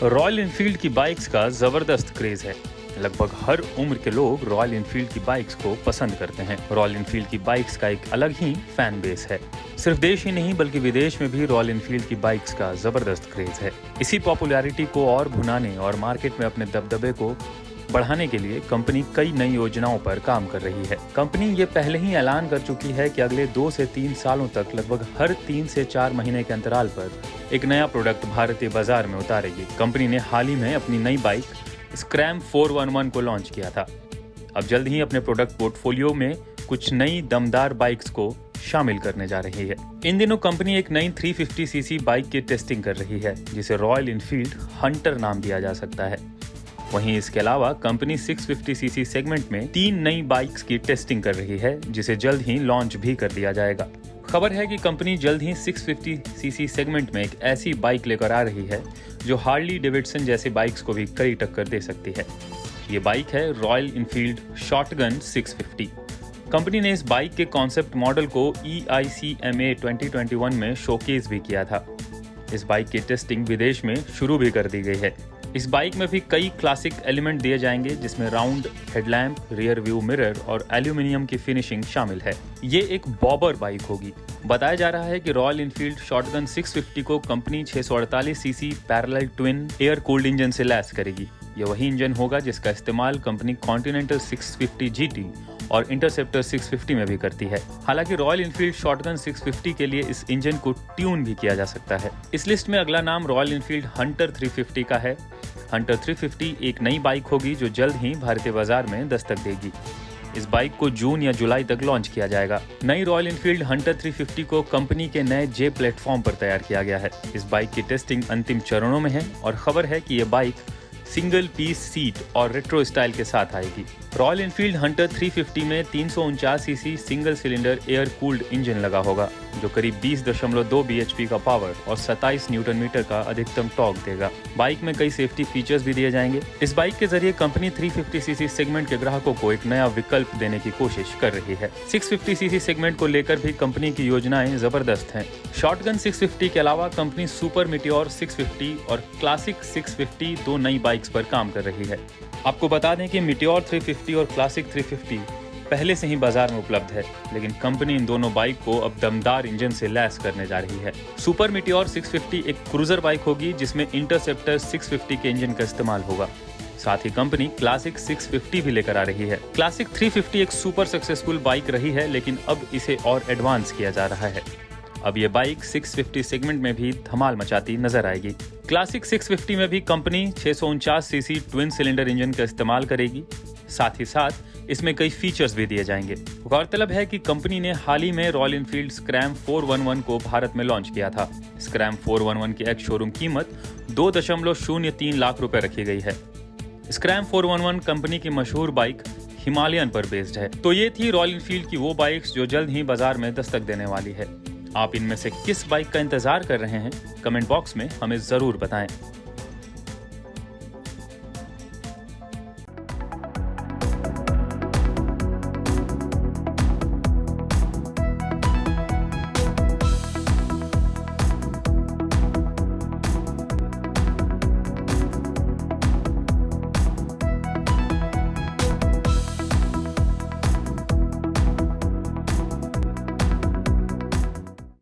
Royal Enfield की bikes का जबरदस्त क्रेज है। लगभग हर उम्र के लोग रॉयल एनफील्ड की बाइक्स को पसंद करते हैं। रॉयल एनफील्ड की बाइक्स का एक अलग ही फैन बेस है। सिर्फ देश ही नहीं बल्कि विदेश में भी रॉयल एनफील्ड की बाइक्स का जबरदस्त क्रेज है। इसी पॉपुलैरिटी को और भुनाने और मार्केट में अपने दबदबे को बढ़ाने के लिए कंपनी कई नई योजनाओं पर काम कर रही है। कंपनी ये पहले ही ऐलान कर चुकी है कि अगले 2 से 3 सालों तक लगभग हर 3 से 4 महीने के अंतराल पर एक नया प्रोडक्ट भारतीय बाजार में उतारेगी। कंपनी ने हाल ही में अपनी नई बाइक स्क्रैम 411 को लॉन्च किया था। अब जल्द ही अपने प्रोडक्ट पोर्टफोलियो में कुछ नई दमदार बाइक्स को शामिल करने जा रही है। इन दिनों कंपनी एक नई 350 सीसी बाइक की टेस्टिंग कर रही है, जिसे रॉयल एनफील्ड हंटर नाम दिया जा सकता है। वहीं इसके अलावा कंपनी 650 सीसी सेगमेंट में 3 नई बाइक्स की टेस्टिंग कर रही है, जिसे जल्द ही लॉन्च भी कर दिया जाएगा। खबर है कि कंपनी जल्द ही 650 सीसी सेगमेंट में एक ऐसी बाइक लेकर आ रही है जो हार्ली डेविडसन जैसी बाइक्स को भी कड़ी टक्कर दे सकती है। ये बाइक है रॉयल एनफील्ड शॉटगन 650। कंपनी ने इस बाइक के कॉन्सेप्ट मॉडल को EICMA 2021 में शोकेस भी किया था। इस बाइक की टेस्टिंग विदेश में शुरू भी कर दी गई है। इस बाइक में भी कई क्लासिक एलिमेंट दिए जाएंगे, जिसमें round headlamp, rear view mirror और एल्यूमिनियम की फिनिशिंग शामिल है। ये एक बॉबर बाइक होगी। बताया जा रहा है कि रॉयल एनफील्ड शॉटगन 650 को company 648 CC parallel twin air cooled engine से लैस करेगी। यह वही इंजन होगा जिसका इस्तेमाल कंपनी कॉन्टिनेंटल 650 GT और इंटरसेप्टर 650 में भी करती है। हालांकि रॉयल एनफील्ड शॉटगन 650 के लिए इस इंजन को ट्यून भी किया जा सकता है। इस लिस्ट में अगला नाम रॉयल एनफील्ड हंटर 350 का है। हंटर 350 एक नई बाइक होगी जो जल्द ही भारतीय बाजार में दस्तक देगी। इस बाइक को जून या जुलाई तक लॉन्च किया जाएगा। नई रॉयल एनफील्ड हंटर 350 को कंपनी के नए J प्लेटफॉर्म पर तैयार किया गया है। इस बाइक की टेस्टिंग अंतिम चरणों में है और खबर है कि यह बाइक सिंगल पीस सीट और रेट्रो स्टाइल के साथ आएगी। रॉयल एनफील्ड हंटर 350 में 349 CC single cylinder air cooled engine लगा होगा, जो करीब 20.2 bhp का पावर और 27 न्यूटन मीटर का अधिकतम टॉर्क देगा। बाइक में कई सेफ्टी फीचर्स भी दिए जाएंगे। इस बाइक के जरिए कंपनी 350 सीसी सेगमेंट के ग्राहकों को एक नया विकल्प देने की कोशिश कर रही है। 650 सीसी सेगमेंट को लेकर भी कंपनी की योजनाएं जबरदस्त हैं। शॉटगन 650 के अलावा कंपनी सुपर मिटियोर 650 और क्लासिक 650 दो नई बाइक्स पर काम कर रही है। आपको बता दें कि मिटियोर 350 और क्लासिक 350 पहले से ही बाजार में उपलब्ध है, लेकिन कंपनी इन दोनों बाइक को अब दमदार इंजन से लैस करने जा रही है। सुपर मिटियोर 650 एक क्रूजर बाइक होगी जिसमें इंटरसेप्टर 650 के इंजन का इस्तेमाल होगा। साथ ही कंपनी क्लासिक 650 भी लेकर आ रही है। क्लासिक 350 एक सुपर सक्सेसफुल बाइक रही है, लेकिन अब इसे और एडवांस किया जा रहा है। अब ये बाइक 650 सेगमेंट में भी धमाल मचाती नजर आएगी। क्लासिक 650 में भी company 649 CC twin cylinder engine का इस्तेमाल करेगी। साथ ही साथ इसमें कई फीचर्स भी दिए जाएंगे। गौरतलब है कि कंपनी ने हाल ही में रॉयल एनफील्ड स्क्रैम 411 को भारत में लॉन्च किया था। स्क्रैम 411 की एक्स शोरूम कीमत 2.03 लाख रुपए रखी गई है। स्क्रैम 411 कंपनी की मशहूर बाइक हिमालयन पर बेस्ड है। तो ये थी रॉयल एनफील्ड की वो बाइक्स जो जल्द ही बाजार में दस्तक देने वाली है। आप इनमें से किस बाइक का इंतजार कर रहे हैं? कमेंट बॉक्स में हमें जरूर बताएं।